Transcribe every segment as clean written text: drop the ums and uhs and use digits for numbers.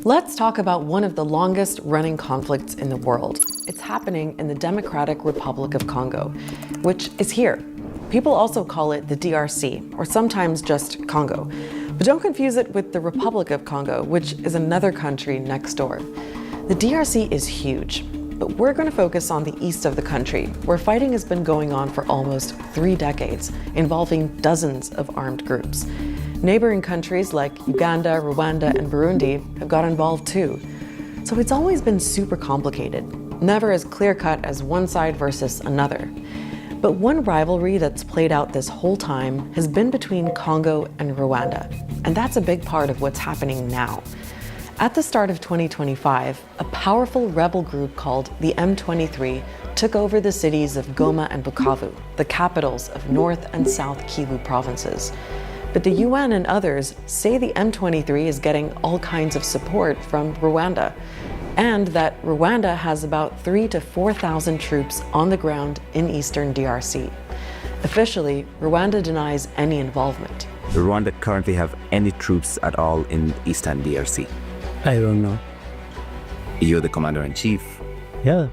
Let's talk about one of the longest running conflicts in the world. It's happening in the Democratic Republic of Congo, which is here. People also call it the DRC, or sometimes just Congo. But don't confuse it with the Republic of Congo, which is another country next door. The DRC is huge, but we're going to focus on the east of the country, where fighting has been going on for almost 3 decades, involving dozens of armed groups. Neighboring countries like Uganda, Rwanda, and Burundi have got involved too. So it's always been super complicated, never as clear-cut as one side versus another. But one rivalry that's played out this whole time has been between Congo and Rwanda, and that's a big part of what's happening now. At the start of 2025, a powerful rebel group called the M23 took over the cities of Goma and Bukavu, the capitals of North and South Kivu provinces. But the UN and others say the M23 is getting all kinds of support from Rwanda, and that Rwanda has about 3,000 to 4,000 troops on the ground in eastern DRC. Officially, Rwanda denies any involvement. Does Rwanda currently have any troops at all in eastern DRC? I don't know. You're the commander-in-chief. Yeah,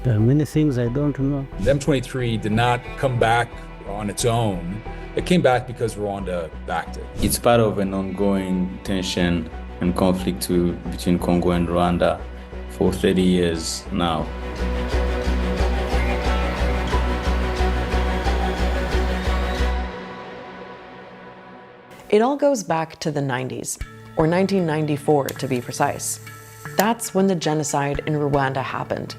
there are many things I don't know. The M23 did not come back on its own. It came back because Rwanda backed it. It's part of an ongoing tension and conflict between Congo and Rwanda for 30 years now. It all goes back to the 90s, or 1994 to be precise. That's when the genocide in Rwanda happened.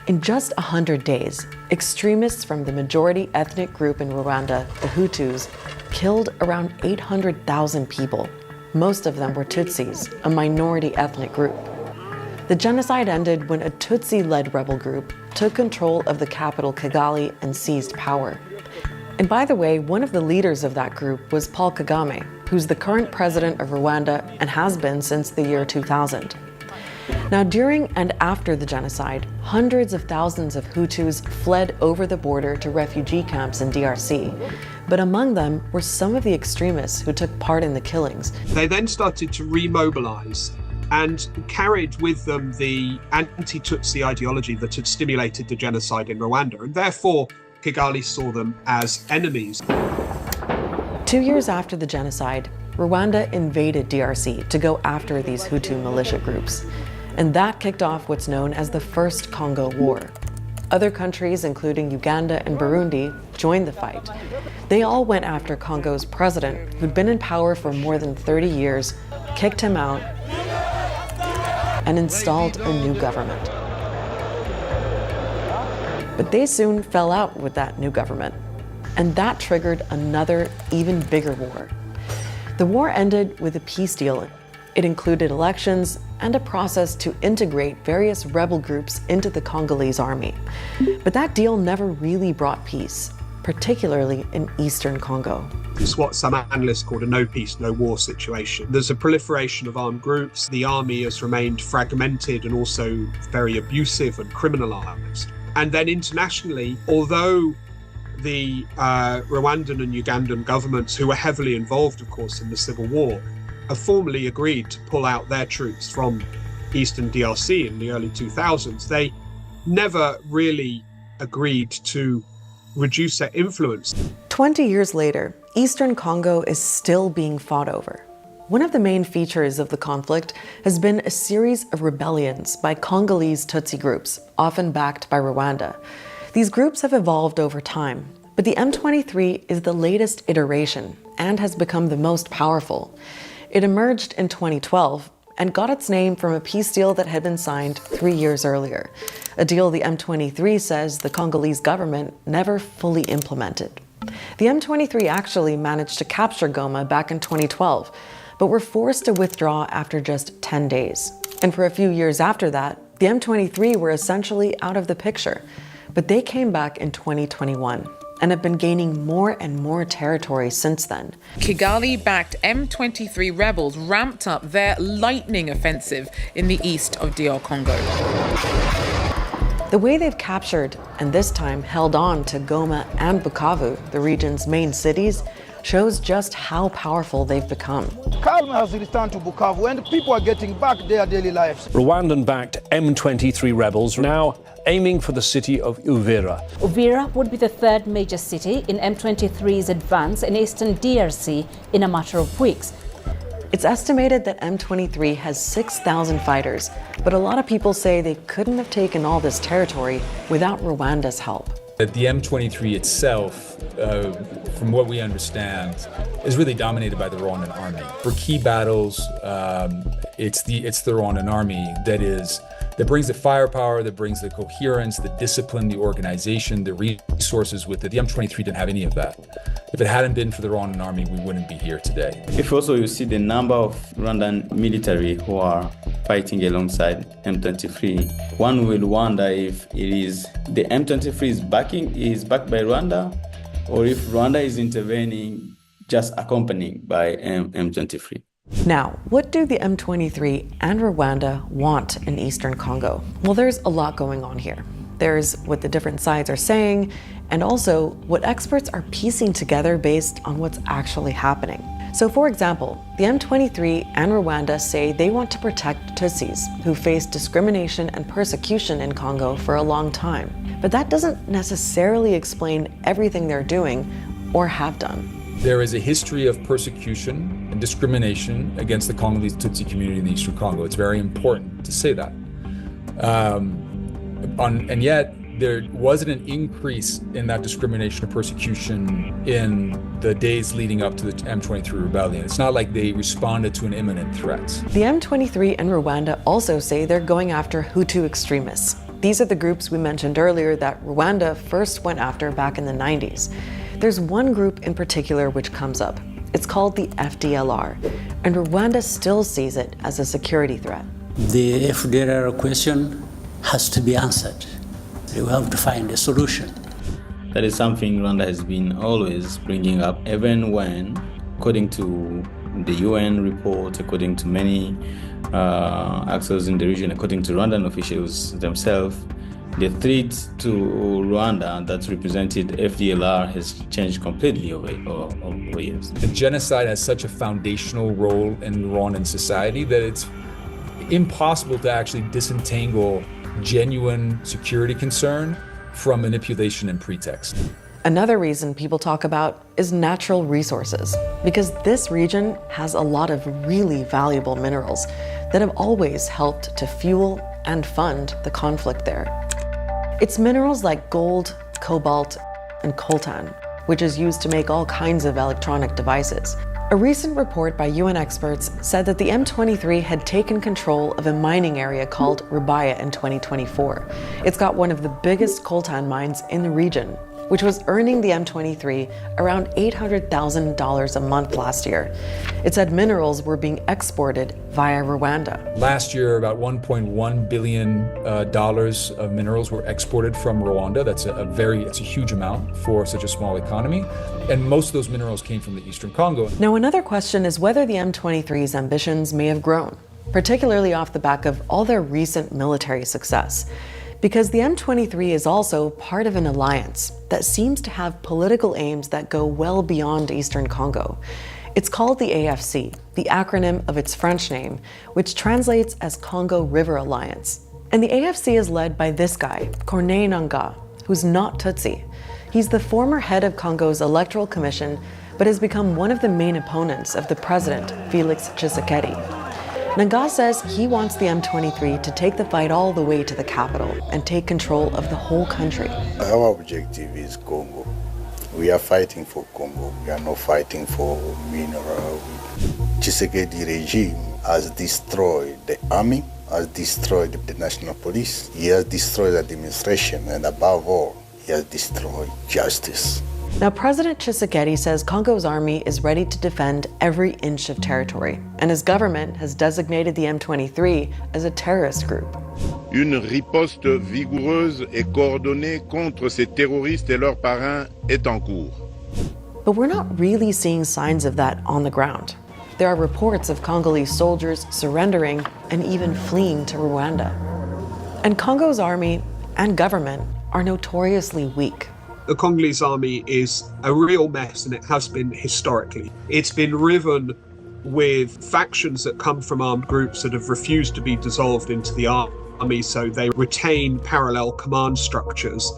In just 100 days, extremists from the majority ethnic group in Rwanda, the Hutus, killed around 800,000 people. Most of them were Tutsis, a minority ethnic group. The genocide ended when a Tutsi-led rebel group took control of the capital Kigali and seized power. And by the way, one of the leaders of that group was Paul Kagame, who's the current president of Rwanda and has been since the year 2000. Now, during and after the genocide, hundreds of thousands of Hutus fled over the border to refugee camps in DRC. But among them were some of the extremists who took part in the killings. They then started to remobilize and carried with them the anti-Tutsi ideology that had stimulated the genocide in Rwanda, and therefore Kigali saw them as enemies. 2 years after the genocide, Rwanda invaded DRC to go after these Hutu militia groups. And that kicked off what's known as the First Congo War. Other countries, including Uganda and Burundi, joined the fight. They all went after Congo's president, who'd been in power for more than 30 years, kicked him out, and installed a new government. But they soon fell out with that new government, and that triggered another, even bigger war. The war ended with a peace deal. It included elections and a process to integrate various rebel groups into the Congolese army. But that deal never really brought peace, particularly in eastern Congo. It's what some analysts call a no peace, no war situation. There's a proliferation of armed groups. The army has remained fragmented and also very abusive and criminalized. And then internationally, although the Rwandan and Ugandan governments, who were heavily involved, of course, in the civil war, have formally agreed to pull out their troops from eastern DRC in the early 2000s. They never really agreed to reduce their influence. 20 years later, eastern Congo is still being fought over. One of the main features of the conflict has been a series of rebellions by Congolese Tutsi groups, often backed by Rwanda. These groups have evolved over time, but the M23 is the latest iteration and has become the most powerful. It emerged in 2012 and got its name from a peace deal that had been signed 3 years earlier, a deal the M23 says the Congolese government never fully implemented. The M23 actually managed to capture Goma back in 2012, but were forced to withdraw after just 10 days. And for a few years after that, the M23 were essentially out of the picture, but they came back in 2021. And have been gaining more and more territory since then. Kigali-backed M23 rebels ramped up their lightning offensive in the east of DR Congo. The way they've captured, and this time held on to Goma and Bukavu, the region's main cities, shows just how powerful they've become. Calm has returned to Bukavu and people are getting back their daily lives. Rwandan-backed M23 rebels now aiming for the city of Uvira. Uvira would be the third major city in M23's advance in eastern DRC in a matter of weeks. It's estimated that M23 has 6,000 fighters, but a lot of people say they couldn't have taken all this territory without Rwanda's help. That the M23 itself, from what we understand, is really dominated by the Rwandan army. For key battles, it's the Rwandan army that brings the firepower, that brings the coherence, the discipline, the organization, the resources with it. The M23 didn't have any of that. If it hadn't been for the Rwandan army, we wouldn't be here today. If also you see the number of Rwandan military who are fighting alongside M23, one will wonder if it is the M23 is backed by Rwanda, or if Rwanda is intervening just accompanied by M23. Now, what do the M23 and Rwanda want in eastern Congo? Well, there's a lot going on here. There's what the different sides are saying, and also what experts are piecing together based on what's actually happening. So for example, the M23 and Rwanda say they want to protect Tutsis who face discrimination and persecution in Congo for a long time. But that doesn't necessarily explain everything they're doing or have done. There is a history of persecution and discrimination against the Congolese Tutsi community in the Eastern Congo. It's very important to say that. And yet, there wasn't an increase in that discrimination or persecution in the days leading up to the M23 rebellion. It's not like they responded to an imminent threat. The M23 and Rwanda also say they're going after Hutu extremists. These are the groups we mentioned earlier that Rwanda first went after back in the 90s. There's one group in particular which comes up. It's called the FDLR, and Rwanda still sees it as a security threat. The FDLR question has to be answered. We have to find a solution. That is something Rwanda has been always bringing up, even when, according to the UN report, according to many actors in the region, according to Rwandan officials themselves, the threat to Rwanda that's represented FDLR has changed completely over years. The genocide has such a foundational role in Rwandan society that it's impossible to actually disentangle genuine security concern from manipulation and pretext. Another reason people talk about is natural resources, because this region has a lot of really valuable minerals that have always helped to fuel and fund the conflict there. It's minerals like gold, cobalt, and coltan, which is used to make all kinds of electronic devices. A recent report by UN experts said that the M23 had taken control of a mining area called Rubaya in 2024. It's got one of the biggest coltan mines in the region, which was earning the M23 around $800,000 a month last year. It said minerals were being exported via Rwanda. Last year, about $1.1 billion of minerals were exported from Rwanda. That's it's a huge amount for such a small economy. And most of those minerals came from the Eastern Congo. Now, another question is whether the M23's ambitions may have grown, particularly off the back of all their recent military success. Because the M23 is also part of an alliance that seems to have political aims that go well beyond Eastern Congo. It's called the AFC, the acronym of its French name, which translates as Congo River Alliance. And the AFC is led by this guy, Corneille Nangaa, who's not Tutsi. He's the former head of Congo's Electoral Commission, but has become one of the main opponents of the president, Felix Tshisekedi. Nangaa says he wants the M23 to take the fight all the way to the capital and take control of the whole country. Our objective is Congo. We are fighting for Congo. We are not fighting for mineral. Tshisekedi regime has destroyed the army, has destroyed the national police. He has destroyed the administration, and above all, he has destroyed justice. Now, President Tshisekedi says Congo's army is ready to defend every inch of territory, and his government has designated the M23 as a terrorist group. Une riposte vigoureuse et coordonnée contre ces terroristes et leurs parrains est en cours. But we're not really seeing signs of that on the ground. There are reports of Congolese soldiers surrendering and even fleeing to Rwanda. And Congo's army and government are notoriously weak. The Congolese army is a real mess, and it has been historically. It's been riven with factions that come from armed groups that have refused to be dissolved into the army, so they retain parallel command structures.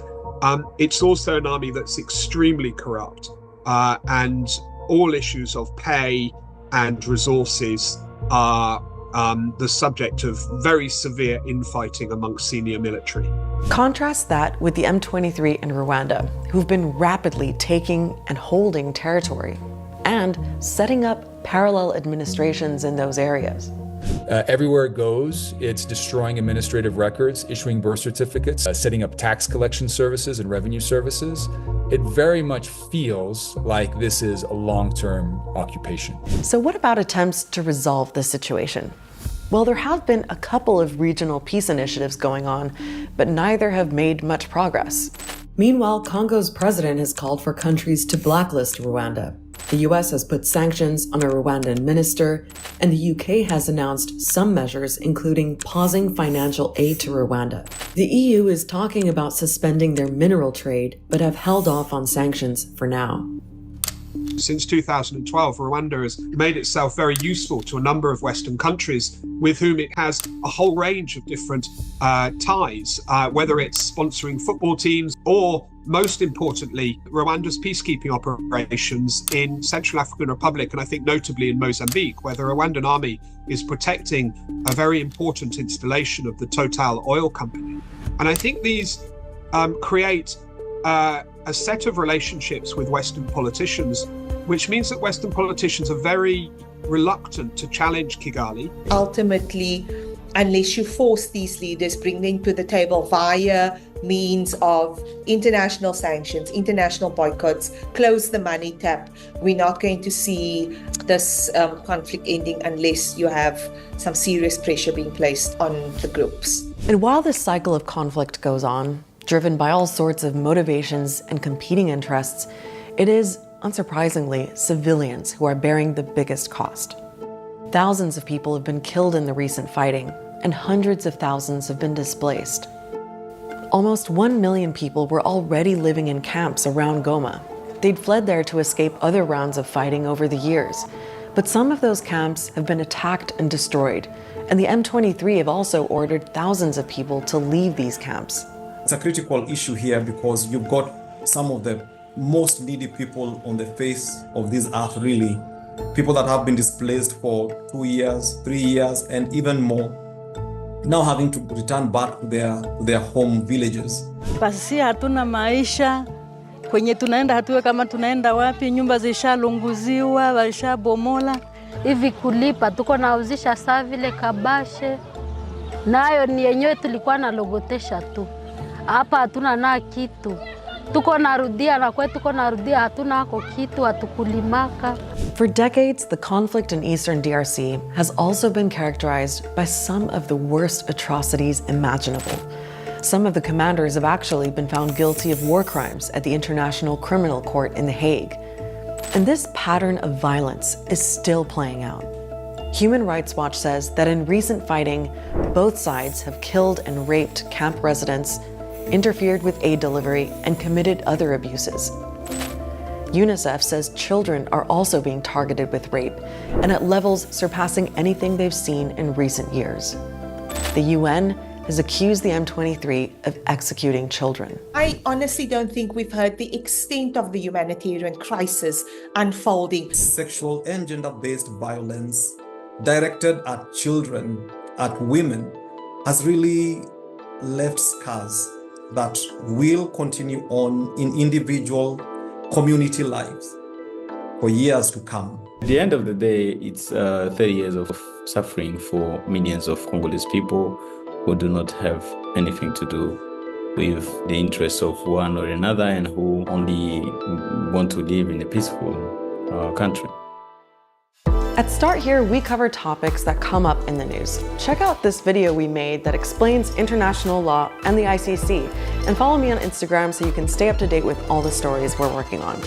It's also an army that's extremely corrupt, and all issues of pay and resources are the subject of very severe infighting amongst senior military. Contrast that with the M23 in Rwanda, who've been rapidly taking and holding territory and setting up parallel administrations in those areas. Everywhere it goes, it's destroying administrative records, issuing birth certificates, setting up tax collection services and revenue services. It very much feels like this is a long-term occupation. So what about attempts to resolve this situation? Well, there have been a couple of regional peace initiatives going on, but neither have made much progress. Meanwhile, Congo's president has called for countries to blacklist Rwanda. The US has put sanctions on a Rwandan minister, and the UK has announced some measures, including pausing financial aid to Rwanda. The EU is talking about suspending their mineral trade, but have held off on sanctions for now. Since 2012, Rwanda has made itself very useful to a number of Western countries with whom it has a whole range of different ties, whether it's sponsoring football teams or, most importantly, Rwanda's peacekeeping operations in Central African Republic, and I think notably in Mozambique, where the Rwandan army is protecting a very important installation of the Total oil company. And I think these create a set of relationships with Western politicians, which means that Western politicians are very reluctant to challenge Kigali. Ultimately, unless you force these leaders, bring them to the table via means of international sanctions, international boycotts, close the money tap, we're not going to see this conflict ending unless you have some serious pressure being placed on the groups. And while this cycle of conflict goes on, driven by all sorts of motivations and competing interests, it is, unsurprisingly, civilians who are bearing the biggest cost. Thousands of people have been killed in the recent fighting, and hundreds of thousands have been displaced. Almost 1 million people were already living in camps around Goma. They'd fled there to escape other rounds of fighting over the years. But some of those camps have been attacked and destroyed, and the M23 have also ordered thousands of people to leave these camps. It's a critical issue here because you've got some of the most needy people on the face of this earth, really. People that have been displaced for 2 years, 3 years, and even more, now having to return back to their home villages. Basi hatuna maisha, kwenye tunaenda hatuwe kama tunaenda wapi, nyumba zishalunguziwa, walishabomola. Hivi kulipa, tuko nauzisha saa vile kabashe, nayo ni yenyewe tulikuwa nalogotesha tu. Hapa hatuna na kitu. Tuko narudia na kwetu tuko narudia hatuna hako kitu hatukulimaka. For decades, the conflict in eastern DRC has also been characterized by some of the worst atrocities imaginable. Some of the commanders have actually been found guilty of war crimes at the International Criminal Court in The Hague. And this pattern of violence is still playing out. Human Rights Watch says that in recent fighting, both sides have killed and raped camp residents, interfered with aid delivery, and committed other abuses. UNICEF says children are also being targeted with rape, and at levels surpassing anything they've seen in recent years. The UN has accused the M23 of executing children. I honestly don't think we've heard the extent of the humanitarian crisis unfolding. Sexual and gender-based violence directed at children, at women, has really left scars that will continue on in individual community lives for years to come. At the end of the day, it's 30 years of suffering for millions of Congolese people who do not have anything to do with the interests of one or another and who only want to live in a peaceful country. At Start Here, we cover topics that come up in the news. Check out this video we made that explains international law and the ICC, and follow me on Instagram so you can stay up to date with all the stories we're working on.